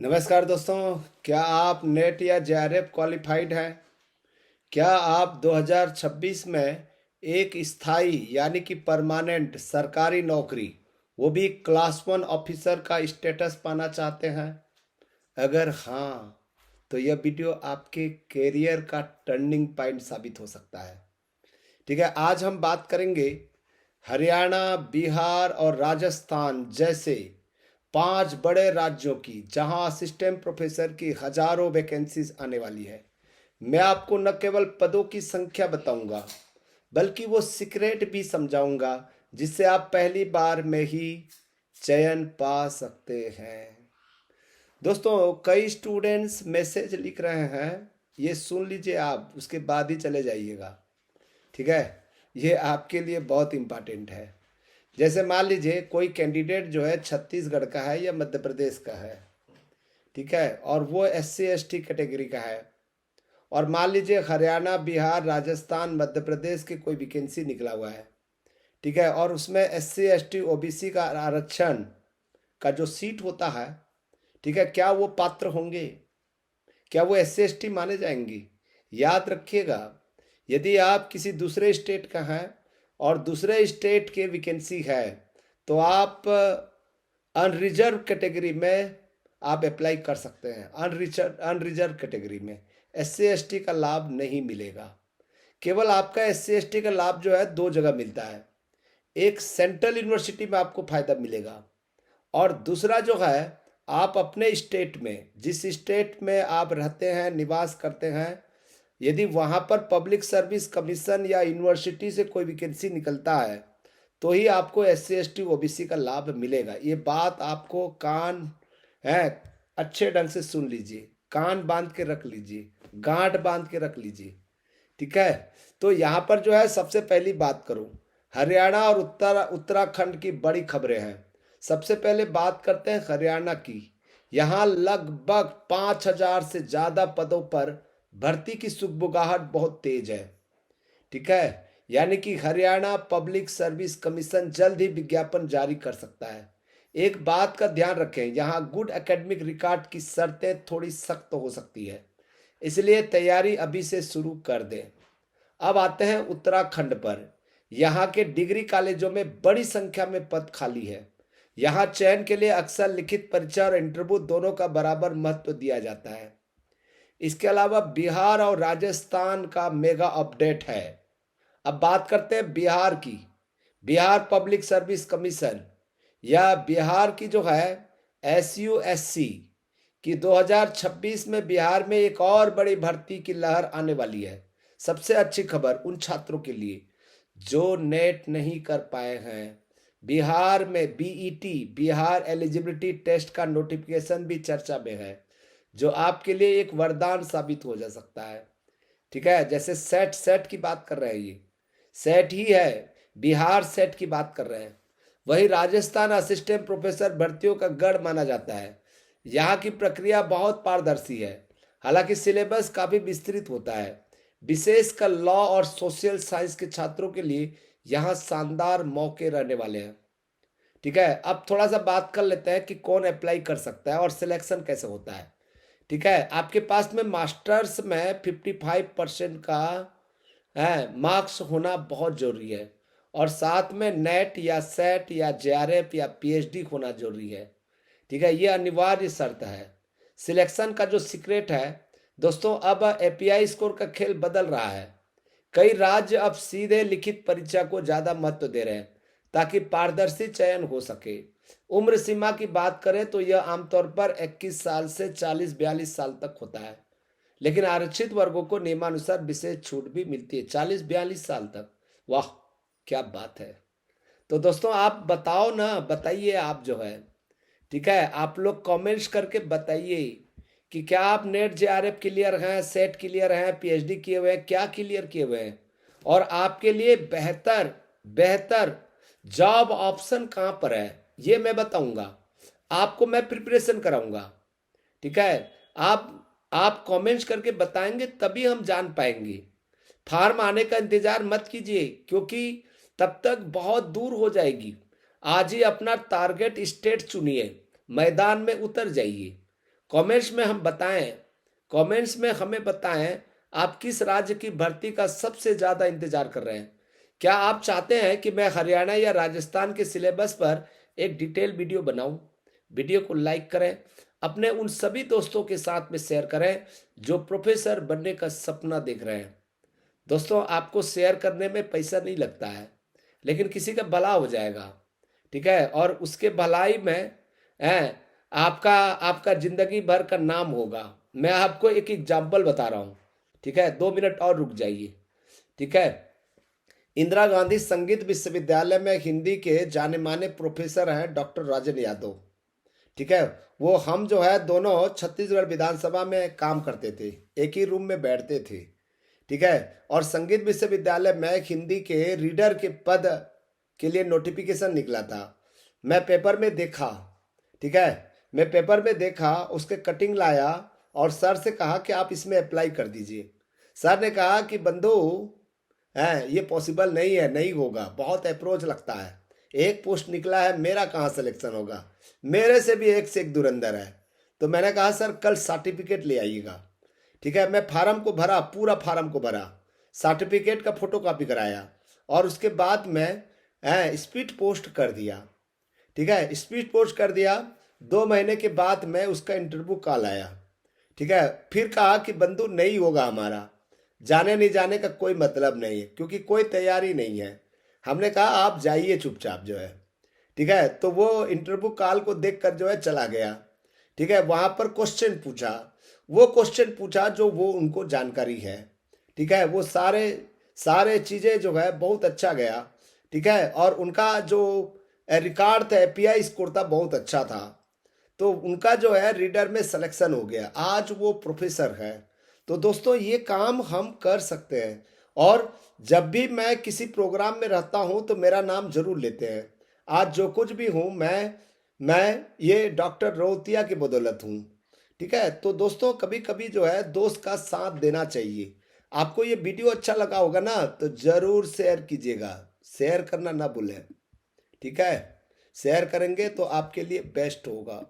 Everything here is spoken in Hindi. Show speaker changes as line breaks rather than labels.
नमस्कार दोस्तों। क्या आप नेट या जेआरएफ क्वालिफाइड हैं? क्या आप 2026 में एक स्थायी यानी कि परमानेंट सरकारी नौकरी, वो भी क्लास वन ऑफिसर का स्टेटस पाना चाहते हैं? अगर हाँ, तो यह वीडियो आपके कैरियर का टर्निंग पॉइंट साबित हो सकता है। ठीक है, आज हम बात करेंगे हरियाणा, बिहार और राजस्थान जैसे 5 बड़े राज्यों की, जहां असिस्टेंट प्रोफेसर की हजारों वैकेंसीज आने वाली है। मैं आपको न केवल पदों की संख्या बताऊंगा, बल्कि वो सीक्रेट भी समझाऊंगा जिससे आप पहली बार में ही चयन पा सकते हैं। दोस्तों, कई स्टूडेंट्स मैसेज लिख रहे हैं, ये सुन लीजिए, आप उसके बाद ही चले जाइएगा। ठीक है, ये आपके लिए बहुत इम्पोर्टेंट है। जैसे मान लीजिए कोई कैंडिडेट जो है छत्तीसगढ़ का है या मध्य प्रदेश का है, ठीक है, और वो SC ST कैटेगरी का है, और मान लीजिए हरियाणा, बिहार, राजस्थान, मध्य प्रदेश की कोई वैकेंसी निकला हुआ है, ठीक है, और उसमें SC ST OBC का आरक्षण का जो सीट होता है, ठीक है, क्या वो पात्र होंगे? क्या वो SC ST माने जाएंगी? याद रखिएगा, यदि आप किसी दूसरे स्टेट का हैं और दूसरे स्टेट के वैकेंसी है, तो आप अनरिजर्व कैटेगरी में आप अप्लाई कर सकते हैं। अनरिजर्व कैटेगरी में SC ST का लाभ नहीं मिलेगा। केवल आपका SC ST का लाभ जो है दो जगह मिलता है। एक सेंट्रल यूनिवर्सिटी में आपको फायदा मिलेगा, और दूसरा जो है आप अपने स्टेट में, जिस स्टेट में आप रहते हैं, निवास करते हैं, यदि वहाँ पर पब्लिक सर्विस कमीशन या यूनिवर्सिटी से कोई वैकेंसी निकलता है, तो ही आपको SC ST OBC का लाभ मिलेगा। ये बात आपको कान है अच्छे ढंग से सुन लीजिए, कान बांध के रख लीजिए, गांठ बांध के रख लीजिए। ठीक है, तो यहाँ पर जो है सबसे पहली बात करूँ, हरियाणा और उत्तराखंड की बड़ी खबरें हैं। सबसे पहले बात करते हैं हरियाणा की। यहाँ लगभग 5,000 से ज़्यादा पदों पर भर्ती की सुगबुगाहट बहुत तेज है। ठीक है, यानी कि हरियाणा पब्लिक सर्विस कमीशन जल्द ही विज्ञापन जारी कर सकता है। एक बात का ध्यान रखें, यहाँ गुड एकेडमिक रिकॉर्ड की शर्तें थोड़ी सख्त हो सकती है, इसलिए तैयारी अभी से शुरू कर दें। अब आते हैं उत्तराखंड पर। यहाँ के डिग्री कॉलेजों में बड़ी संख्या में पद खाली है। यहाँ चयन के लिए अक्सर लिखित परीक्षा और इंटरव्यू दोनों का बराबर महत्व दिया जाता है। इसके अलावा बिहार और राजस्थान का मेगा अपडेट है। अब बात करते हैं बिहार की। बिहार पब्लिक सर्विस कमीशन या बिहार की जो है SUSC कि 2026 में बिहार में एक और बड़ी भर्ती की लहर आने वाली है। सबसे अच्छी खबर उन छात्रों के लिए जो नेट नहीं कर पाए हैं। बिहार में BET, बिहार एलिजिबिलिटी टेस्ट का नोटिफिकेशन भी चर्चा में है, जो आपके लिए एक वरदान साबित हो जा सकता है। ठीक है, जैसे सेट सेट की बात कर रहे हैं, ये सेट ही है, बिहार सेट की बात कर रहे हैं। वही राजस्थान असिस्टेंट प्रोफेसर भर्तियों का गढ़ माना जाता है। यहाँ की प्रक्रिया बहुत पारदर्शी है, हालांकि सिलेबस काफी विस्तृत होता है। विशेषकर लॉ और सोशल साइंस के छात्रों के लिए यहाँ शानदार मौके रहने वाले हैं। ठीक है, अब थोड़ा सा बात कर लेते हैं कि कौन अप्लाई कर सकता है और सिलेक्शन कैसे होता है। ठीक है, आपके पास में मास्टर्स में 55% का है मार्क्स होना बहुत जरूरी है, और साथ में नेट या सेट या JRF या PhD होना जरूरी है। ठीक है, ये अनिवार्य शर्त है। सिलेक्शन का जो सीक्रेट है दोस्तों, अब API स्कोर का खेल बदल रहा है। कई राज्य अब सीधे लिखित परीक्षा को ज्यादा महत्व दे रहे हैं ताकि पारदर्शी चयन हो सके। उम्र सीमा की बात करें तो यह आमतौर पर 21 साल से 40-42 साल तक होता है, लेकिन आरक्षित वर्गों को नियमानुसार विशेष छूट भी मिलती है 40-42 साल तक। वाह, क्या बात है। तो दोस्तों आप बताओ ना, बताइए आप जो है, ठीक है, आप लोग कमेंट्स करके बताइए कि क्या आप नेट JRF क्लियर हैं, सेट क्लियर हैं, PhD किए हुए हैं, क्या क्लियर किए हुए हैं, और आपके लिए बेहतर बेहतर जॉब ऑप्शन कहाँ पर है ये मैं बताऊंगा, आपको मैं प्रिपरेशन कराऊंगा। ठीक है, आप कमेंट्स करके बताएंगे तभी हम जान पाएंगे। फार्म आने का इंतजार मत कीजिए, क्योंकि तब तक बहुत दूर हो जाएगी। आज ही अपना टारगेट स्टेट चुनिए, मैदान में उतर जाइए। कमेंट्स में हम बताएं, कमेंट्स में हमें बताएं आप किस राज्य की भर्ती का सबसे ज़्यादा इंतजार कर रहे हैं। क्या आप चाहते हैं कि मैं हरियाणा या राजस्थान के सिलेबस पर एक डिटेल वीडियो बनाऊं? वीडियो को लाइक करें, अपने उन सभी दोस्तों के साथ में शेयर करें जो प्रोफेसर बनने का सपना देख रहे हैं। दोस्तों, आपको शेयर करने में पैसा नहीं लगता है, लेकिन किसी का भला हो जाएगा, ठीक है, और उसके भलाई में है आपका आपका जिंदगी भर का नाम होगा। मैं आपको एक एग्जाम्पल बता रहा हूँ, ठीक है, 2 मिनट और रुक जाइए, ठीक है। इंदिरा गांधी संगीत विश्वविद्यालय में हिंदी के जाने माने प्रोफेसर हैं डॉक्टर राजन यादव, ठीक है। वो हम जो है दोनों छत्तीसगढ़ विधानसभा में काम करते थे, एक ही रूम में बैठते थे, ठीक है। और संगीत विश्वविद्यालय में हिंदी के रीडर के पद के लिए नोटिफिकेशन निकला था। मैं पेपर में देखा, ठीक है, मैं पेपर में देखा, उसके कटिंग लाया और सर से कहा कि आप इसमें अप्लाई कर दीजिए। सर ने कहा कि बंधु है ये पॉसिबल नहीं है, नहीं होगा, बहुत अप्रोच लगता है, एक पोस्ट निकला है, मेरा कहाँ सिलेक्शन होगा, मेरे से भी एक से एक धुरंधर है। तो मैंने कहा सर कल सर्टिफिकेट ले आइएगा, ठीक है। मैं फार्म को भरा, पूरा फार्म को भरा, सर्टिफिकेट का फोटो कॉपी कराया और उसके बाद मैं स्पीड पोस्ट कर दिया, ठीक है, स्पीड पोस्ट कर दिया। 2 महीने के बाद मैं उसका इंटरव्यू कॉल आया, ठीक है। फिर कहा कि बंधु नहीं होगा हमारा, जाने नहीं जाने का कोई मतलब नहीं है क्योंकि कोई तैयारी नहीं है। हमने कहा आप जाइए चुपचाप जो है, ठीक है। तो वो इंटरव्यू कॉल को देखकर जो है चला गया, ठीक है। वहां पर क्वेश्चन पूछा, वो क्वेश्चन पूछा जो वो उनको जानकारी है, ठीक है। वो सारे सारे चीज़ें जो है बहुत अच्छा गया, ठीक है। और उनका जो रिकॉर्ड था, एपीआई स्कोर था, बहुत अच्छा था। तो उनका जो है रीडर में सिलेक्शन हो गया, आज वो प्रोफेसर है। तो दोस्तों ये काम हम कर सकते हैं। और जब भी मैं किसी प्रोग्राम में रहता हूँ तो मेरा नाम जरूर लेते हैं। आज जो कुछ भी हूँ मैं ये डॉक्टर रोहतिया की बदौलत हूँ, ठीक है। तो दोस्तों कभी कभी जो है दोस्त का साथ देना चाहिए। आपको ये वीडियो अच्छा लगा होगा ना तो जरूर शेयर कीजिएगा, शेयर करना ना भूलें, ठीक है। शेयर करेंगे तो आपके लिए बेस्ट होगा।